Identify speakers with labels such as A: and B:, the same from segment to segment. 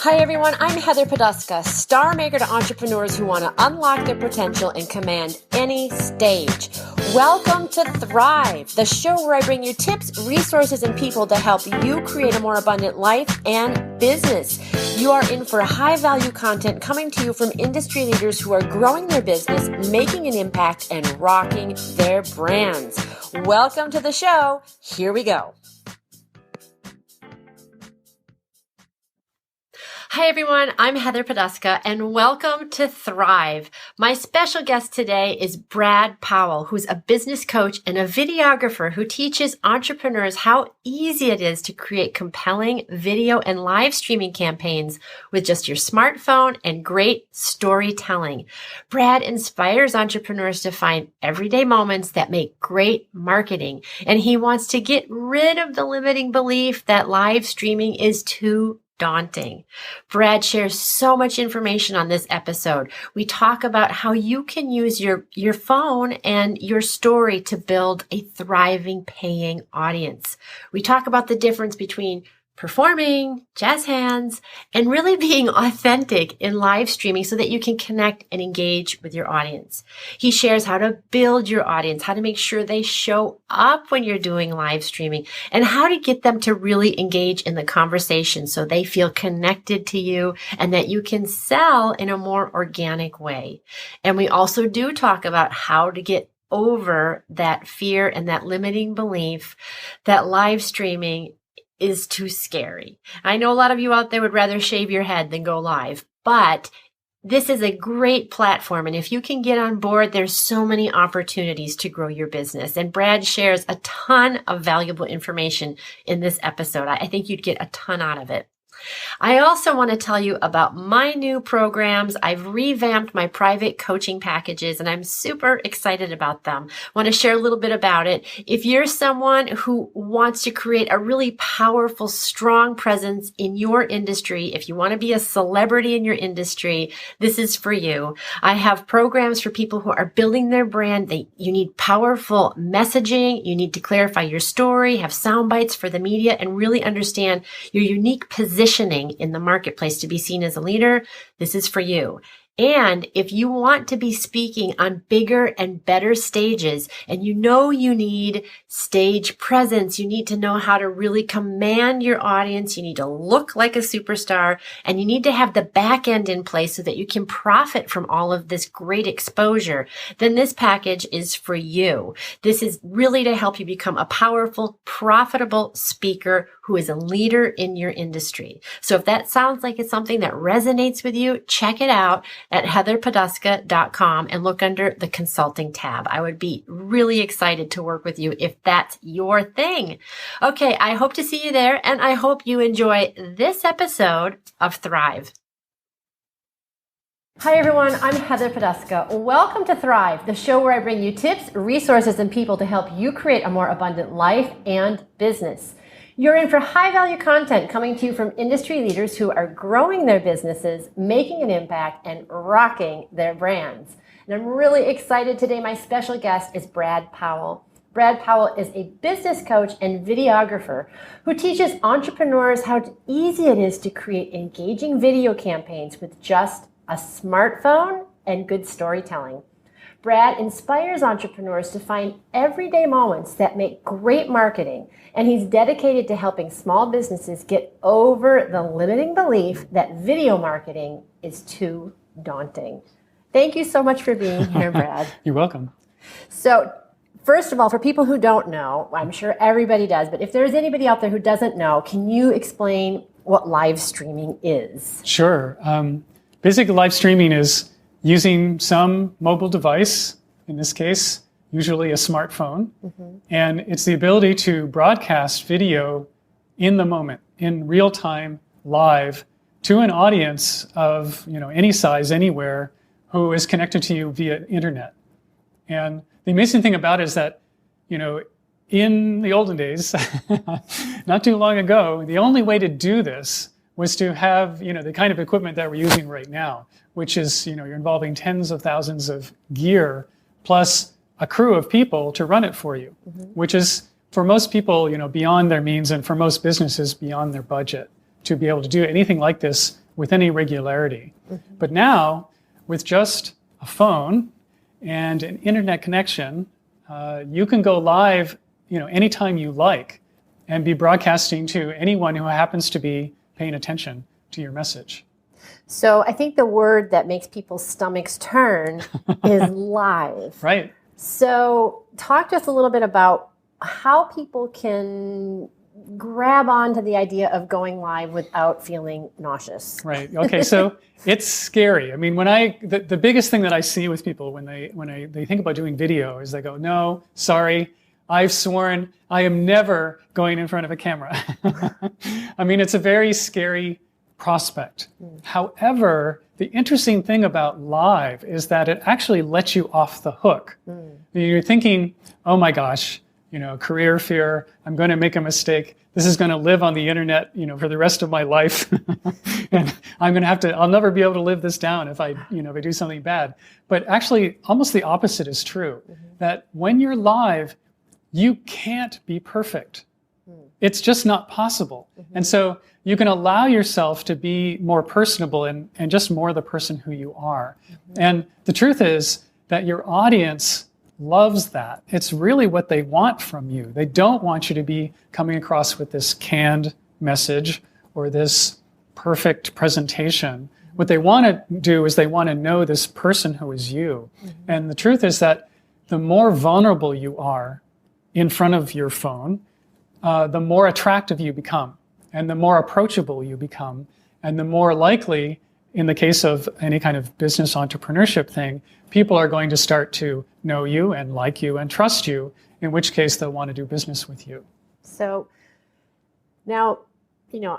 A: Hi everyone, I'm Heather Poduska, star maker to entrepreneurs who want to unlock their potential and command any stage. Welcome to Thrive, the show where I bring you tips, resources, and people to help you create a more abundant life and business. You are in for high-value content coming to you from industry leaders who are growing their business, making an impact, and rocking their brands. Welcome to the show. Here we go. Hi everyone, I'm Heather Poduska and welcome to Thrive. My special guest today is Brad Powell, who's a business coach and a videographer who teaches entrepreneurs how easy it is to create compelling video and live streaming campaigns with just your smartphone and great storytelling. Brad inspires entrepreneurs to find everyday moments that make great marketing, and he wants to get rid of the limiting belief that live streaming is too daunting. Brad shares so much information on this episode. We talk about how you can use your phone and your story to build a thriving, paying audience. We talk about the difference between performing, jazz hands, and really being authentic in live streaming so that you can connect and engage with your audience. He shares how to build your audience, how to make sure they show up when you're doing live streaming, and how to get them to really engage in the conversation so they feel connected to you and that you can sell in a more organic way. And we also do talk about how to get over that fear and that limiting belief that live streaming is too scary. I know a lot of you out there would rather shave your head than go live, but this is a great platform. And if you can get on board, there's so many opportunities to grow your business. And Brad shares a ton of valuable information in this episode. I think you'd get a ton out of it. I also want to tell you about my new programs. I've revamped my private coaching packages and I'm super excited about them. I want to share a little bit about it. If you're someone who wants to create a really powerful, strong presence in your industry, if you want to be a celebrity in your industry, this is for you. I have programs for people who are building their brand. You need powerful messaging. You need to clarify your story, have sound bites for the media, and really understand your unique positioning in the marketplace to be seen as a leader. This is for you. And if you want to be speaking on bigger and better stages, and you know you need stage presence, you need to know how to really command your audience, you need to look like a superstar, and you need to have the back end in place so that you can profit from all of this great exposure, then this package is for you. This is really to help you become a powerful, profitable speaker who is a leader in your industry. So if that sounds like it's something that resonates with you, check it out at heatherpoduska.com and look under the consulting tab. I would be really excited to work with you if that's your thing. Okay, I hope to see you there, and I hope you enjoy this episode of Thrive. Hi everyone, I'm Heather Poduska. Welcome to Thrive, the show where I bring you tips, resources, and people to help you create a more abundant life and business. You're in for high-value content coming to you from industry leaders who are growing their businesses, making an impact, and rocking their brands. And I'm really excited today. My special guest is Brad Powell. Brad Powell is a business coach and videographer who teaches entrepreneurs how easy it is to create engaging video campaigns with just a smartphone and good storytelling. Brad inspires entrepreneurs to find everyday moments that make great marketing, and he's dedicated to helping small businesses get over the limiting belief that video marketing is too daunting. Thank you so much for being here, Brad.
B: You're welcome.
A: So, first of all, for people who don't know, I'm sure everybody does, but if there's anybody out there who doesn't know, can you explain what live streaming is?
B: Sure. Basically, live streaming is using some mobile device, in this case, usually a smartphone, and it's the ability to broadcast video in the moment, in real time, live, to an audience of any size, anywhere, who is connected to you via internet. And the amazing thing about it is that, in the olden days, not too long ago, the only way to do this was to have, the kind of equipment that we're using right now, which is, you're involving tens of thousands of gear plus a crew of people to run it for you, which is for most people, beyond their means, and for most businesses beyond their budget to be able to do anything like this with any regularity. But now, with just a phone and an internet connection, you can go live, anytime you like, and be broadcasting to anyone who happens to be paying attention to your message.
A: So I think the word that makes people's stomachs turn is live.
B: Right.
A: So talk to us a little bit about how people can grab onto the idea of going live without feeling nauseous.
B: Right. Okay. So it's scary. I mean, the biggest thing that I see with people when they think about doing video is they go, no, sorry, I've sworn I am never going in front of a camera. I mean, it's a very scary prospect. However, the interesting thing about live is that it actually lets you off the hook. You're thinking, oh my gosh, career fear, I'm going to make a mistake. This is going to live on the internet, for the rest of my life. And I'll never be able to live this down if I do something bad. But actually, almost the opposite is true. That when you're live, you can't be perfect. It's just not possible. And so you can allow yourself to be more personable and just more the person who you are. And the truth is that your audience loves that. It's really what they want from you. They don't want you to be coming across with this canned message or this perfect presentation. What they want to do is they want to know this person who is you. And the truth is that the more vulnerable you are in front of your phone, the more attractive you become, and the more approachable you become, and the more likely, in the case of any kind of business entrepreneurship thing, people are going to start to know you and like you and trust you, in which case they'll want to do business with you.
A: So now,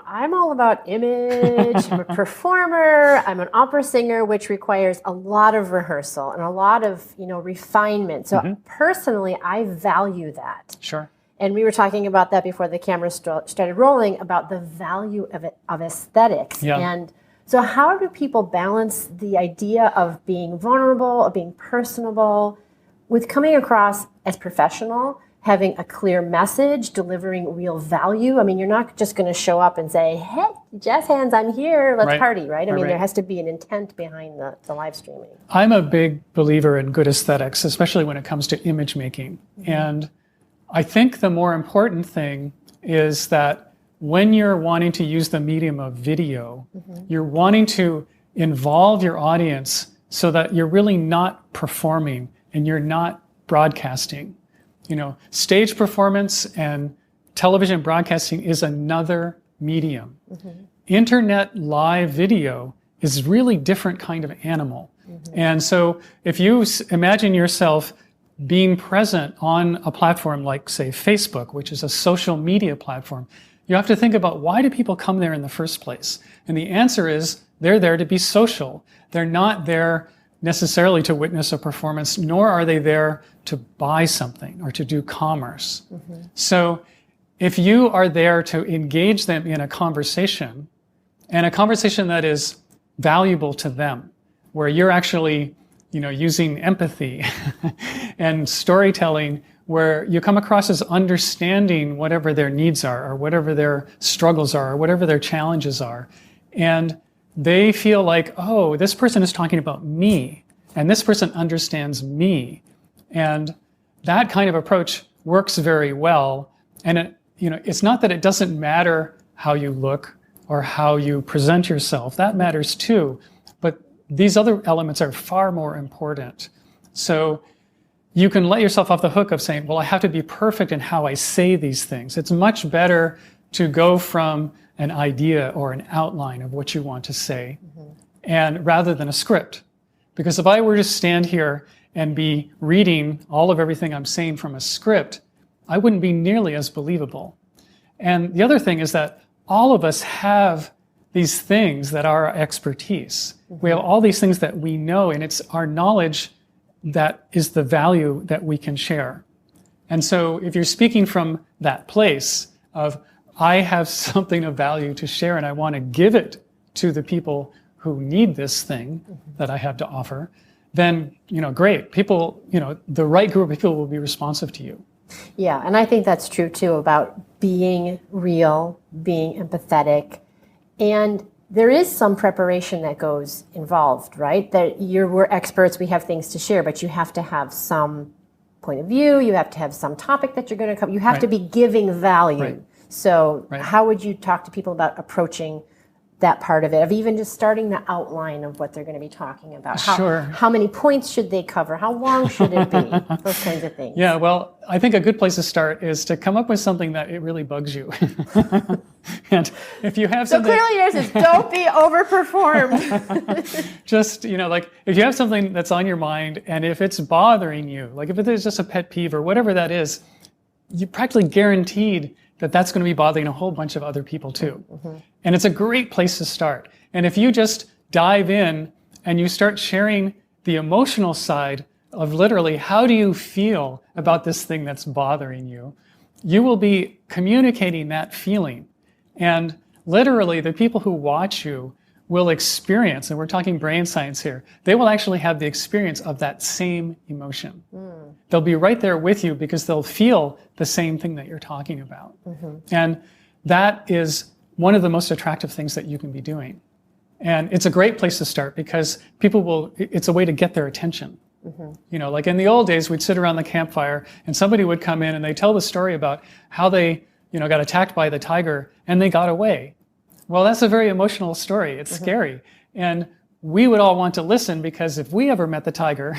A: I'm all about image. I'm a performer. I'm an opera singer, which requires a lot of rehearsal and a lot of, refinement. So personally, I value that.
B: Sure.
A: And we were talking about that before the camera started rolling, about the value of aesthetics.
B: Yeah.
A: And so how do people balance the idea of being vulnerable, of being personable, with coming across as professional, having a clear message, delivering real value? I mean, you're not just going to show up and say, hey, jazz hands, I'm here, let's party, right? I mean, there has to be an intent behind the live streaming.
B: I'm a big believer in good aesthetics, especially when it comes to image making. And I think the more important thing is that when you're wanting to use the medium of video, you're wanting to involve your audience so that you're really not performing and you're not broadcasting. Stage performance and television broadcasting is another medium. Internet live video is really different kind of animal. And so if you imagine yourself being present on a platform like, say, Facebook, which is a social media platform, you have to think about, why do people come there in the first place? And the answer is, they're there to be social. They're not there necessarily to witness a performance, nor are they there to buy something or to do commerce. So if you are there to engage them in a conversation, and a conversation that is valuable to them, where you're actually using empathy and storytelling, where you come across as understanding whatever their needs are, or whatever their struggles are, or whatever their challenges are. And they feel like, oh, this person is talking about me, and this person understands me. And that kind of approach works very well. And it's not that it doesn't matter how you look or how you present yourself. That matters too. But these other elements are far more important. So you can let yourself off the hook of saying, well, I have to be perfect in how I say these things. It's much better to go from an idea or an outline of what you want to say, and rather than a script. Because if I were to stand here and be reading all of everything I'm saying from a script, I wouldn't be nearly as believable. And the other thing is that all of us have these things that are our expertise. We have all these things that we know, and it's our knowledge that is the value that we can share. And so if you're speaking from that place of, I have something of value to share and I want to give it to the people who need this thing that I have to offer, then, great. People, the right group of people will be responsive to you.
A: Yeah, and I think that's true too, about being real, being empathetic, and there is some preparation that goes involved, right? That we're experts, we have things to share, but you have to have some point of view, you have to have some topic that you're going to cover, you have to be giving value.
B: Right.
A: So how would you talk to people about approaching that part of it, of even just starting the outline of what they're going to be talking about? How many points should they cover? How long should it be? Those kinds of things.
B: Yeah, well, I think a good place to start is to come up with something that it really bugs you. And if you have something...
A: So clearly yours is don't be overperformed.
B: Just, like if you have something that's on your mind and if it's bothering you, like if it is just a pet peeve or whatever that is, you practically guaranteed that that's going to be bothering a whole bunch of other people too. Mm-hmm. And it's a great place to start. And if you just dive in and you start sharing the emotional side of literally how do you feel about this thing that's bothering you, you will be communicating that feeling. And literally the people who watch you will experience, and we're talking brain science here, they will actually have the experience of that same emotion. They'll be right there with you because they'll feel the same thing that you're talking about. Mm-hmm. And that is one of the most attractive things that you can be doing. And it's a great place to start because it's a way to get their attention. Mm-hmm. Like in the old days, we'd sit around the campfire and somebody would come in and they tell the story about how they, got attacked by the tiger and they got away. Well, that's a very emotional story. It's scary. And we would all want to listen because if we ever met the tiger,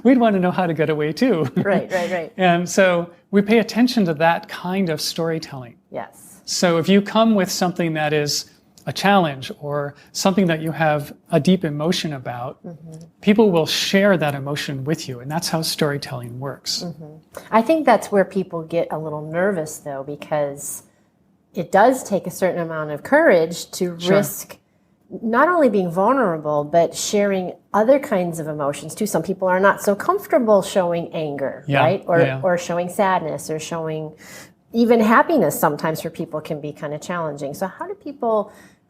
B: we'd want to know how to get away too.
A: Right.
B: And so we pay attention to that kind of storytelling.
A: Yes.
B: So if you come with something that is a challenge or something that you have a deep emotion about, people will share that emotion with you. And that's how storytelling works.
A: I think that's where people get a little nervous though, because it does take a certain amount of courage to risk not only being vulnerable, but sharing other kinds of emotions too. Some people are not so comfortable showing anger, right? Or showing sadness or showing even happiness sometimes for people can be kind of challenging. So how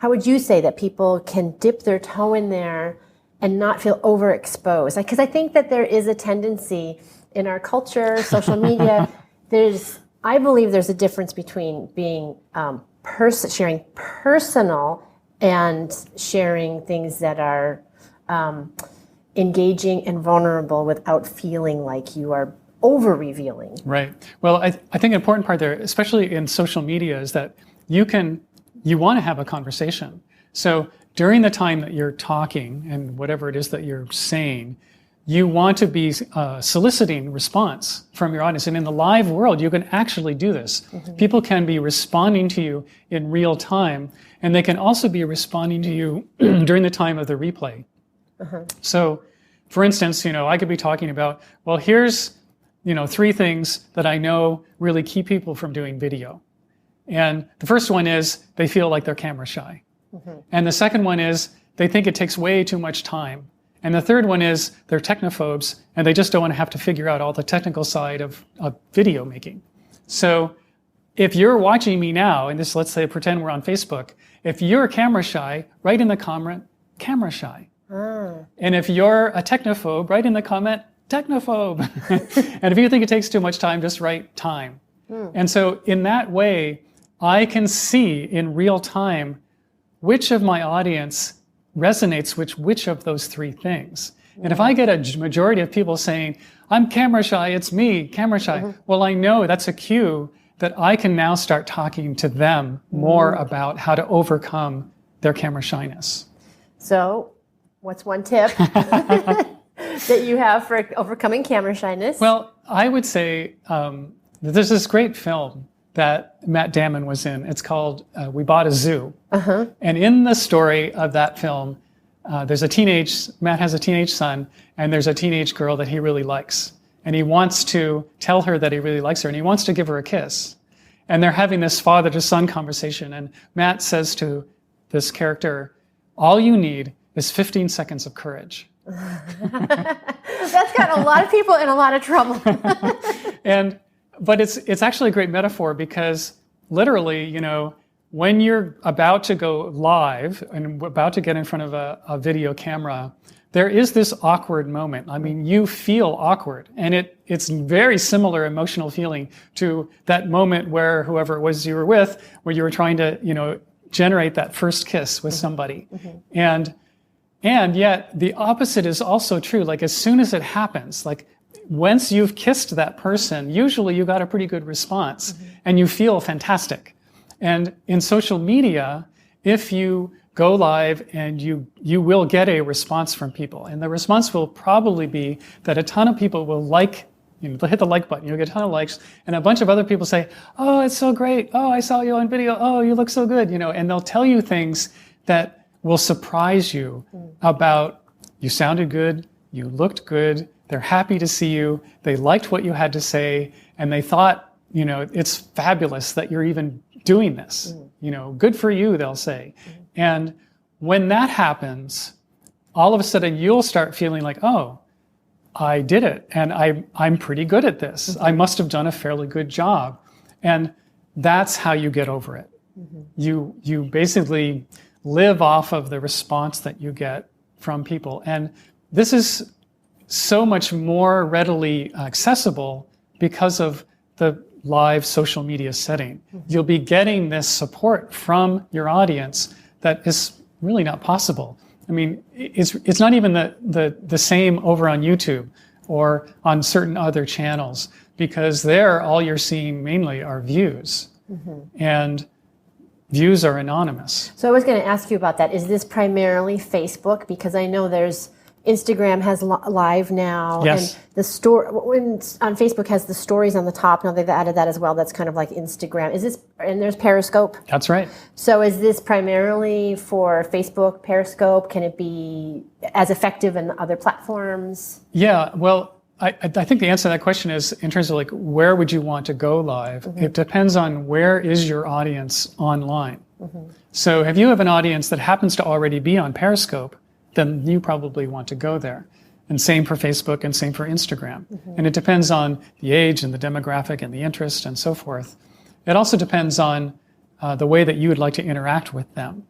A: would you say that people can dip their toe in there and not feel overexposed? Because I think that there is a tendency in our culture, social media, I believe there's a difference between being sharing personal and sharing things that are engaging and vulnerable without feeling like you are over-revealing.
B: Right. Well, I think an important part there, especially in social media, is that you want to have a conversation. So during the time that you're talking and whatever it is that you're saying, you want to be soliciting response from your audience. And in the live world, you can actually do this. People can be responding to you in real time, and they can also be responding to you during the time of the replay. So, for instance, I could be talking about, well, here's, 3 things that I know really keep people from doing video. And the first one is they feel like they're camera shy. And the second one is they think it takes way too much time. And the third one is they're technophobes and they just don't want to have to figure out all the technical side of video making. So if you're watching me now, and let's say pretend we're on Facebook, if you're camera shy, write in the comment, camera shy. And if you're a technophobe, write in the comment, technophobe. And if you think it takes too much time, just write time. And so in that way, I can see in real time which of my audience resonates with which of those 3 things. And if I get a majority of people saying, I'm camera shy, it's me, camera shy, well, I know that's a cue that I can now start talking to them more about how to overcome their camera shyness.
A: So, what's one tip that you have for overcoming camera shyness?
B: Well, I would say there's this great film that Matt Damon was in. It's called We Bought a Zoo. And in the story of that film, Matt has a teenage son, and there's a teenage girl that he really likes. And he wants to tell her that he really likes her, and he wants to give her a kiss. And they're having this father-to-son conversation, and Matt says to this character, all you need is 15 seconds of courage.
A: That's got a lot of people in a lot of trouble.
B: But it's actually a great metaphor because literally, when you're about to go live and about to get in front of a video camera, there is this awkward moment. I mean, you feel awkward. And it's very similar emotional feeling to that moment where whoever it was you were with, where you were trying to, generate that first kiss with somebody. And yet the opposite is also true. Like as soon as it happens, like once you've kissed that person, usually you got a pretty good response and you feel fantastic. And in social media, if you go live and you will get a response from people, and the response will probably be that a ton of people will like, they'll hit the like button, you'll get a ton of likes, and a bunch of other people say, oh, it's so great, oh, I saw you on video, oh, you look so good, and they'll tell you things that will surprise you about, you sounded good, you looked good, they're happy to see you, they liked what you had to say, and they thought, it's fabulous that you're even doing this. Good for you, they'll say. And when that happens, all of a sudden you'll start feeling like, oh, I did it, and I'm pretty good at this. I must have done a fairly good job. And that's how you get over it. You basically live off of the response that you get from people. And this is so much more readily accessible because of the live social media setting. You'll be getting this support from your audience that is really not possible. I mean, it's not even the same over on YouTube or on certain other channels, because there all you're seeing mainly are views. And views are anonymous.
A: So I was going to ask you about that. Is this primarily Facebook? Because I know Instagram has live now,
B: yes.
A: And the on Facebook has the stories on the top. Now they've added that as well. That's kind of like Instagram. And there's Periscope.
B: That's right.
A: So is this primarily for Facebook, Periscope? Can it be as effective in other platforms?
B: Yeah, well, I think the answer to that question is in terms of like, where would you want to go live? It depends on where is your audience online. So if you have an audience that happens to already be on Periscope, then you probably want to go there. And same for Facebook and same for Instagram. And it depends on the age and the demographic and the interest and so forth. It also depends on the way that you would like to interact with them,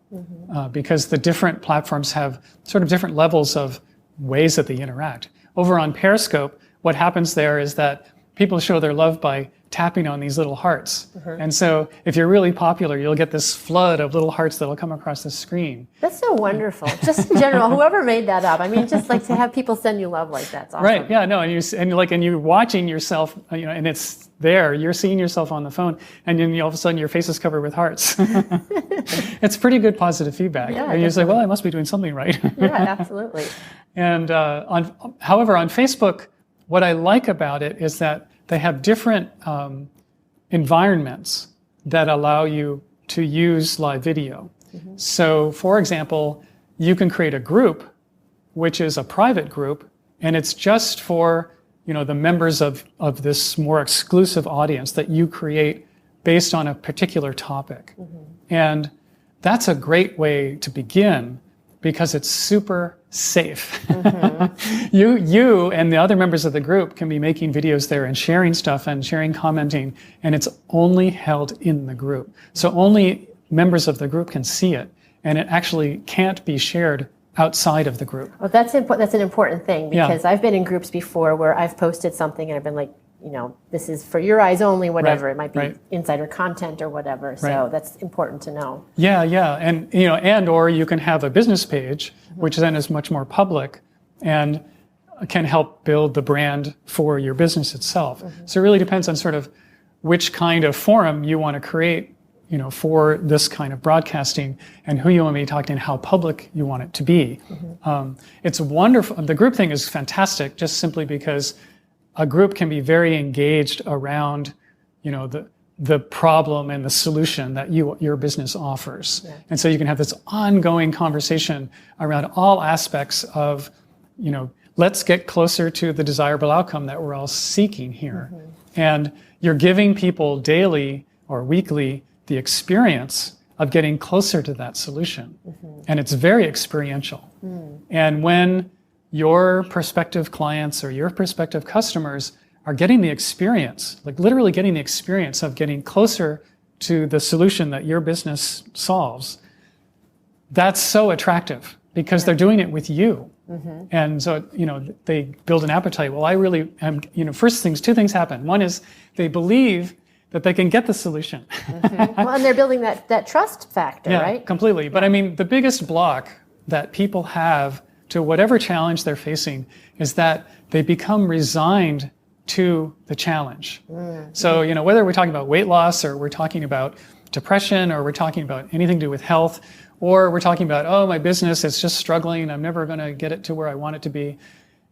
B: because the different platforms have sort of different levels of ways that they interact. Over on Periscope, what happens there is that people show their love by tapping on these little hearts. And so if you're really popular, you'll get this flood of little hearts that'll come across the screen.
A: That's so wonderful. Just in general, whoever made that up. I mean, just like to have people send you love like that's awesome.
B: Right, yeah, no, and you're watching yourself, and it's there, you're seeing yourself on the phone, and then all of a sudden your face is covered with hearts. It's pretty good positive feedback.
A: Yeah,
B: and you say, well, I must be doing something right.
A: Yeah, absolutely.
B: And however, on Facebook, what I like about it is that they have different environments that allow you to use live video. So, for example, you can create a group, which is a private group, and it's just for the members of this more exclusive audience that you create based on a particular topic. And that's a great way to begin because it's super safe. You and the other members of the group can be making videos there and sharing stuff and sharing commenting, and it's only held in the group. So only members of the group can see it, and it actually can't be shared outside of the group.
A: Well, that's an important thing, because I've been in groups before where I've posted something and I've been like, this is for your eyes only, whatever. It might be insider content or whatever. So that's important to know. Yeah.
B: And or you can have a business page, which then is much more public and can help build the brand for your business itself. So it really depends on sort of which kind of forum you want to create, for this kind of broadcasting, and who you want to be talking to and how public you want it to be. It's wonderful. The group thing is fantastic, just simply because a group can be very engaged around, the problem and the solution that your business offers. And so you can have this ongoing conversation around all aspects of, let's get closer to the desirable outcome that we're all seeking here. And you're giving people daily or weekly the experience of getting closer to that solution. And it's very experiential. And when your prospective clients or your prospective customers are getting the experience, like literally getting the experience of getting closer to the solution that your business solves, that's so attractive because they're doing it with you. And so, they build an appetite. Well, I really am, two things happen. One is they believe that they can get the solution.
A: Well, and they're building that trust factor,
B: Yeah,
A: right?
B: completely. But I mean, the biggest block that people have to whatever challenge they're facing is that they become resigned to the challenge. So, whether we're talking about weight loss or we're talking about depression or we're talking about anything to do with health, or we're talking about, oh, my business is just struggling, I'm never going to get it to where I want it to be.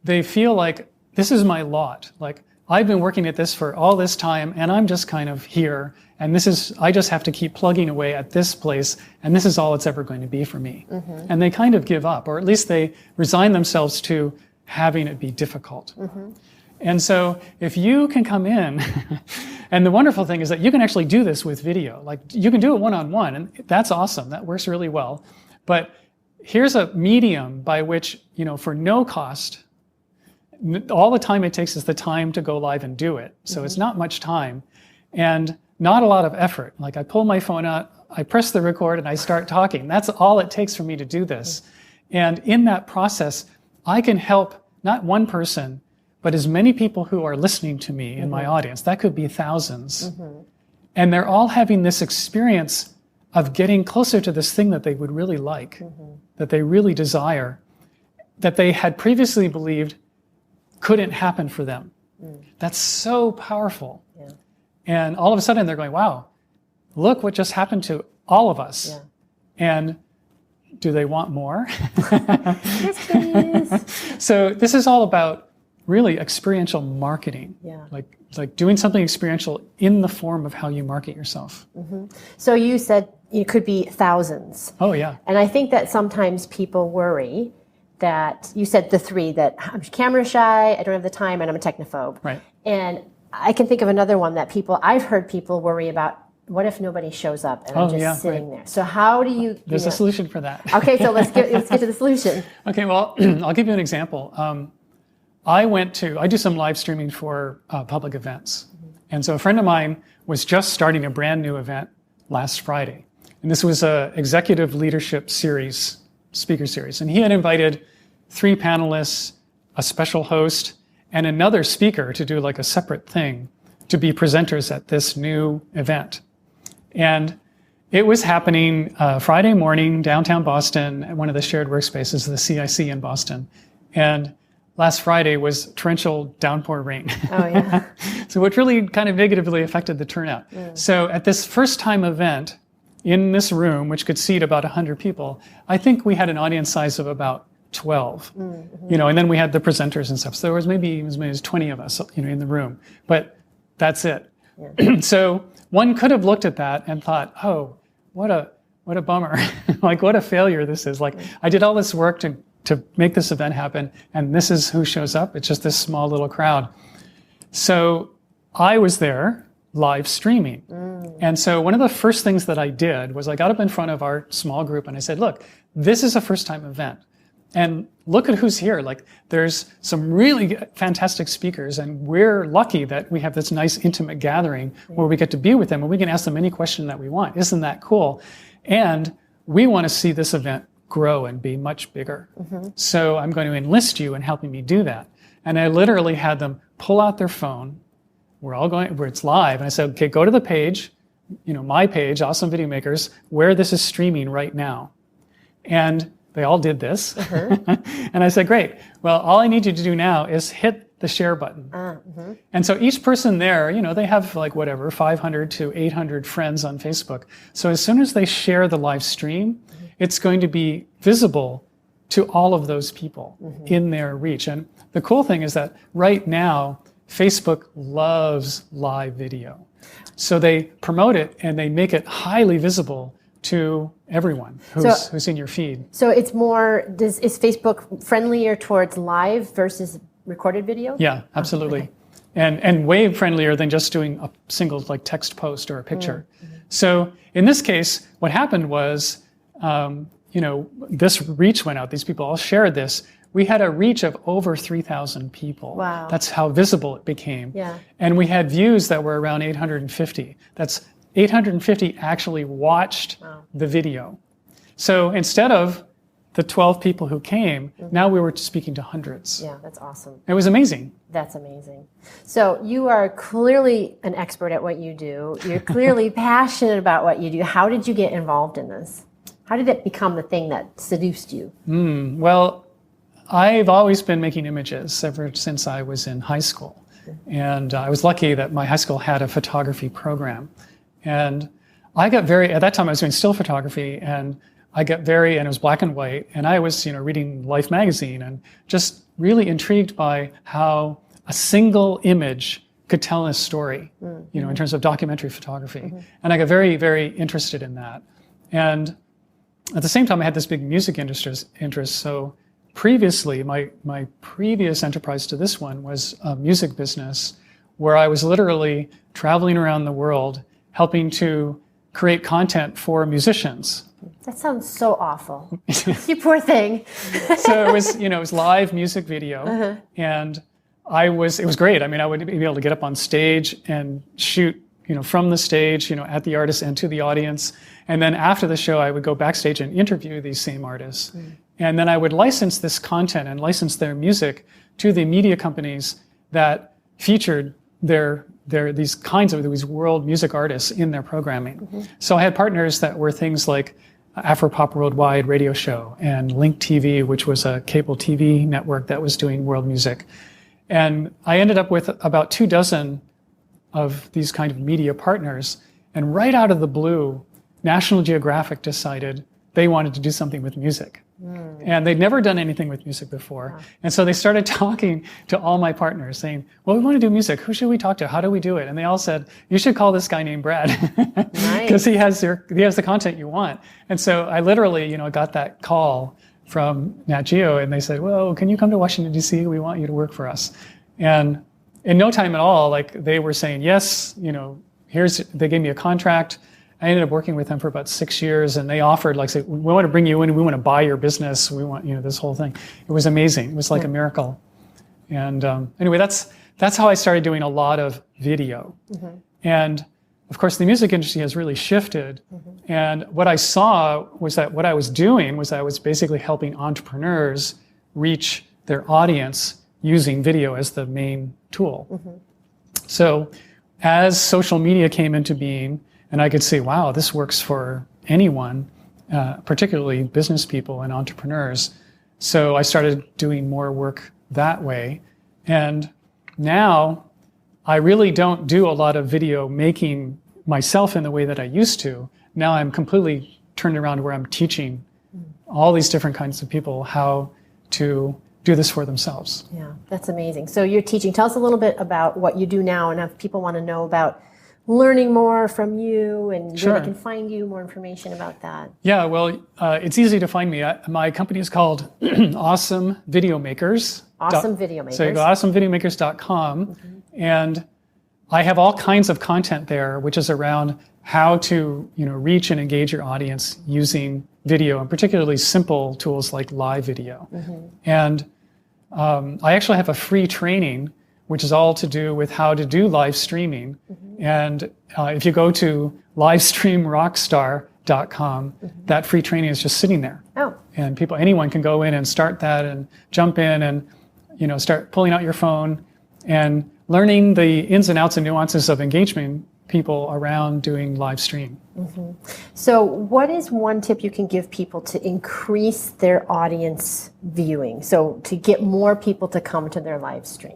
B: They feel like this is my lot. Like, I've been working at this for all this time and I'm just kind of here. And I just have to keep plugging away at this place, and this is all it's ever going to be for me. And they kind of give up, or at least they resign themselves to having it be difficult. And so if you can come in, and the wonderful thing is that you can actually do this with video. Like, you can do it one-on-one, and that's awesome. That works really well. But here's a medium by which, for no cost, all the time it takes is the time to go live and do it. So it's not much time. And not a lot of effort. Like, I pull my phone out, I press the record, and I start talking. That's all it takes for me to do this. And in that process, I can help not one person, but as many people who are listening to me in my audience. That could be thousands. And they're all having this experience of getting closer to this thing that they would really like, that they really desire, that they had previously believed couldn't happen for them. That's so powerful. And all of a sudden they're going, wow, look what just happened to all of us. And do they want more?
A: Yes, please.
B: So this is all about really experiential marketing. Like doing something experiential in the form of how you market yourself.
A: So you said it could be thousands.
B: Oh, yeah.
A: And I think that sometimes people worry that, you said the three, that I'm camera shy, I don't have the time, and I'm a technophobe.
B: Right.
A: And I can think of another one that I've heard people worry about, what if nobody shows up and I'm just sitting there? So how do you...
B: There's a solution for that.
A: Okay, so let's get to the solution.
B: Okay, well, I'll give you an example. I do some live streaming for public events. And so a friend of mine was just starting a brand new event last Friday. And this was a executive leadership series, speaker series. And he had invited 3 panelists, a special host, and another speaker to do like a separate thing to be presenters at this new event. And it was happening Friday morning, downtown Boston, at one of the shared workspaces, the CIC in Boston. And last Friday was torrential downpour rain.
A: Oh, yeah.
B: So which really kind of negatively affected the turnout. So at this first time event in this room, which could seat about 100 people, I think we had an audience size of about 12, and then we had the presenters and stuff. So there was maybe as many as 20 of us, in the room, but that's it. So one could have looked at that and thought, oh, what a bummer. Like, what a failure this is. Like, I did all this work to make this event happen, and this is who shows up. It's just this small little crowd. So I was there live streaming. And so one of the first things that I did was I got up in front of our small group and I said, look, this is a first time event. And look at who's here. Like, there's some really fantastic speakers, and we're lucky that we have this nice intimate gathering where we get to be with them and we can ask them any question that we want. Isn't that cool? And we want to see this event grow and be much bigger. So I'm going to enlist you in helping me do that. And I literally had them pull out their phone. We're all going where it's live. And I said, okay, go to the page, my page, Awesome Video Makers, where this is streaming right now. And they all did this. And I said, great. Well, all I need you to do now is hit the share button. And so each person there, they have like 500 to 800 friends on Facebook. So as soon as they share the live stream, it's going to be visible to all of those people in their reach. And the cool thing is that right now, Facebook loves live video. So they promote it and they make it highly visible to everyone who's in your feed.
A: So it's more, is Facebook friendlier towards live versus recorded video?
B: Yeah, absolutely. Okay. And way friendlier than just doing a single text post or a picture. So in this case, what happened was, this reach went out. These people all shared this. We had a reach of over 3,000 people.
A: Wow.
B: That's how visible it became.
A: Yeah.
B: And we had views that were around 850. That's 850 actually watched the video. So instead of the 12 people who came, now we were speaking to hundreds.
A: Yeah, that's awesome.
B: It was amazing.
A: That's amazing. So you are clearly an expert at what you do. You're clearly passionate about what you do. How did you get involved in this? How did it become the thing that seduced you?
B: Well, I've always been making images ever since I was in high school. And I was lucky that my high school had a photography program. And I got at that time I was doing still photography, and and it was black and white, and I was, reading Life magazine and just really intrigued by how a single image could tell a story, in terms of documentary photography. And I got very, very interested in that. And at the same time, I had this big music interest. So previously, my previous enterprise to this one was a music business where I was literally traveling around the world helping to create content for musicians.
A: That sounds so awful. You poor thing.
B: So it was live music video, and it was great. I mean, I would be able to get up on stage and shoot, from the stage, at the artist and to the audience. And then after the show, I would go backstage and interview these same artists. And then I would license this content and license their music to the media companies that featured these world music artists in their programming. So I had partners that were things like Afropop Worldwide radio show and Link TV, which was a cable TV network that was doing world music. And I ended up with about 24 of these kind of media partners. And right out of the blue, National Geographic decided they wanted to do something with music. And they'd never done anything with music before. Wow. And so they started talking to all my partners saying, well, we want to do music. Who should we talk to? How do we do it? And they all said, you should call this guy named Brad because he has the content you want. And so I literally, got that call from Nat Geo, and they said, well, can you come to Washington, D.C.? We want you to work for us. And in no time at all, they were saying, yes, they gave me a contract. I ended up working with them for about 6 years, and they offered, say, we want to bring you in, we want to buy your business, we want, this whole thing. It was amazing. It was like a miracle. And anyway, that's how I started doing a lot of video. And of course, the music industry has really shifted. And what I saw was that what I was doing was I was basically helping entrepreneurs reach their audience using video as the main tool. So as social media came into being, and I could see, wow, this works for anyone, particularly business people and entrepreneurs. So I started doing more work that way. And now I really don't do a lot of video making myself in the way that I used to. Now I'm completely turned around where I'm teaching all these different kinds of people how to do this for themselves.
A: Yeah, that's amazing. So you're teaching. Tell us a little bit about what you do now, and if people want to know about learning more from you and where they can find you, more information about that.
B: Yeah, well, it's easy to find me. My company is called Awesome Video Makers.
A: Awesome Video Makers.
B: So you go awesomevideomakers.com, and I have all kinds of content there, which is around how to reach and engage your audience using video, and particularly simple tools like live video. And I actually have a free training which is all to do with how to do live streaming. And if you go to livestreamrockstar.com, that free training is just sitting there.
A: Oh.
B: And anyone can go in and start that and jump in and start pulling out your phone and learning the ins and outs and nuances of engagement people around doing live stream.
A: So what is one tip you can give people to increase their audience viewing? So to get more people to come to their live stream?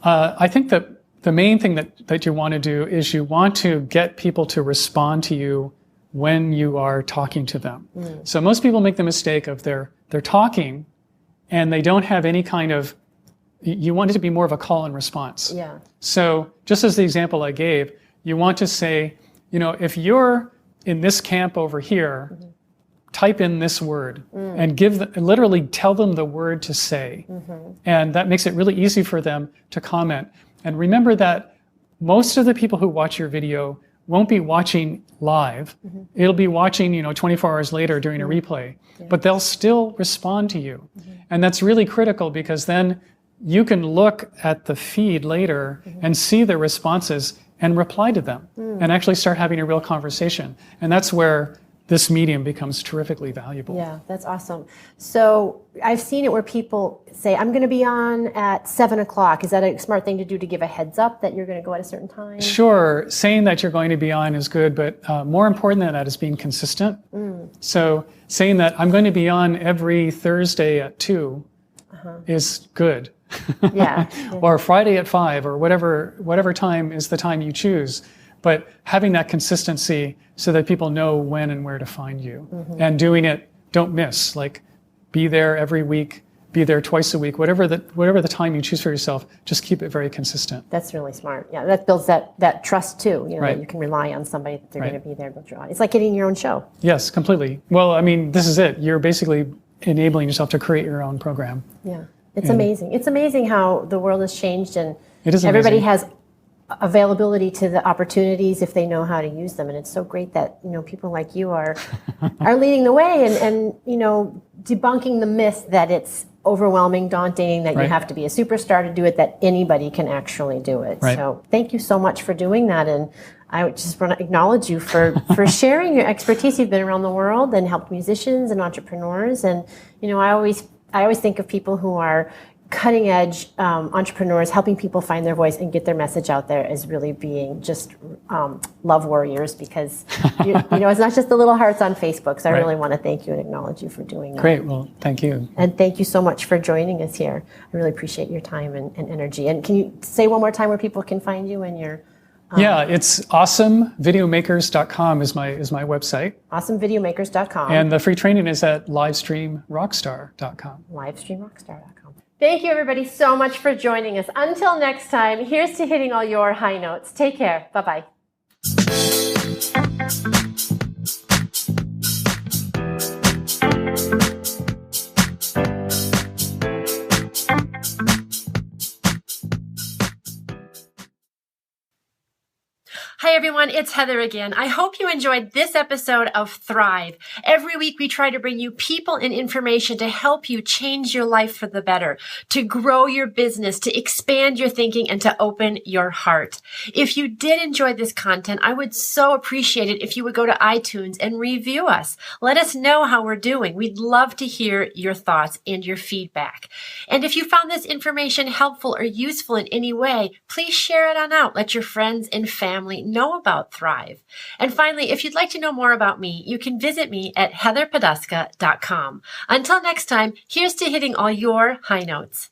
B: I think that the main thing that you want to do is you want to get people to respond to you when you are talking to them. So most people make the mistake of they're talking and they don't have any kind of, you want it to be more of a call and response.
A: Yeah.
B: So just as the example I gave, you want to say, if you're in this camp over here, type in this word and literally tell them the word to say. And that makes it really easy for them to comment. And remember that most of the people who watch your video won't be watching live. It'll be watching, 24 hours later during a replay, but they'll still respond to you. And that's really critical because then you can look at the feed later and see the responses and reply to them and actually start having a real conversation. And that's where this medium becomes terrifically valuable.
A: Yeah, that's awesome. So I've seen it where people say, I'm going to be on at 7 o'clock. Is that a smart thing to do to give a heads up that you're going to go at a certain time?
B: Sure. Saying that you're going to be on is good, but more important than that is being consistent. So saying that I'm going to be on every Thursday at 2 is good.
A: Yeah.
B: Or Friday at 5, or whatever time is the time you choose. But having that consistency so that people know when and where to find you. And doing it, don't miss. Like, be there every week, be there twice a week, whatever the time you choose for yourself, just keep it very consistent.
A: That's really smart. Yeah, that builds that trust too,
B: Right.
A: that you can rely on somebody that they're
B: Right.
A: going to be there to build your audience. It's like getting your own show.
B: Yes, completely. Well, I mean, this is it. You're basically enabling yourself to create your own program.
A: Yeah. It's amazing. It's amazing how the world has changed, and
B: It is
A: everybody
B: amazing.
A: has availability to the opportunities if they know how to use them. And it's so great that, people like you are leading the way and debunking the myth that it's overwhelming, daunting, that you
B: Right.
A: have to be a superstar to do it, that anybody can actually do it.
B: Right.
A: So thank you so much for doing that. And I just want to acknowledge you for sharing your expertise. You've been around the world and helped musicians and entrepreneurs. And, I always think of people who are cutting edge entrepreneurs, helping people find their voice and get their message out there, as really being just love warriors, because it's not just the little hearts on Facebook. So I
B: Right.
A: really want to thank you and acknowledge you for doing that.
B: Great. Well, thank you.
A: And thank you so much for joining us here. I really appreciate your time and energy. And can you say one more time where people can find you and your
B: Yeah, it's awesomevideomakers.com is my website.
A: awesomevideomakers.com.
B: And the free training is at livestreamrockstar.com.
A: livestreamrockstar.com. Thank you, everybody, so much for joining us. Until next time, here's to hitting all your high notes. Take care. Bye-bye. Hi, everyone. It's Heather again. I hope you enjoyed this episode of Thrive. Every week, we try to bring you people and information to help you change your life for the better, to grow your business, to expand your thinking, and to open your heart. If you did enjoy this content, I would so appreciate it if you would go to iTunes and review us. Let us know how we're doing. We'd love to hear your thoughts and your feedback. And if you found this information helpful or useful in any way, please share it on out. Let your friends and family know about Thrive. And finally, if you'd like to know more about me, you can visit me at heatherpoduska.com. Until next time, here's to hitting all your high notes.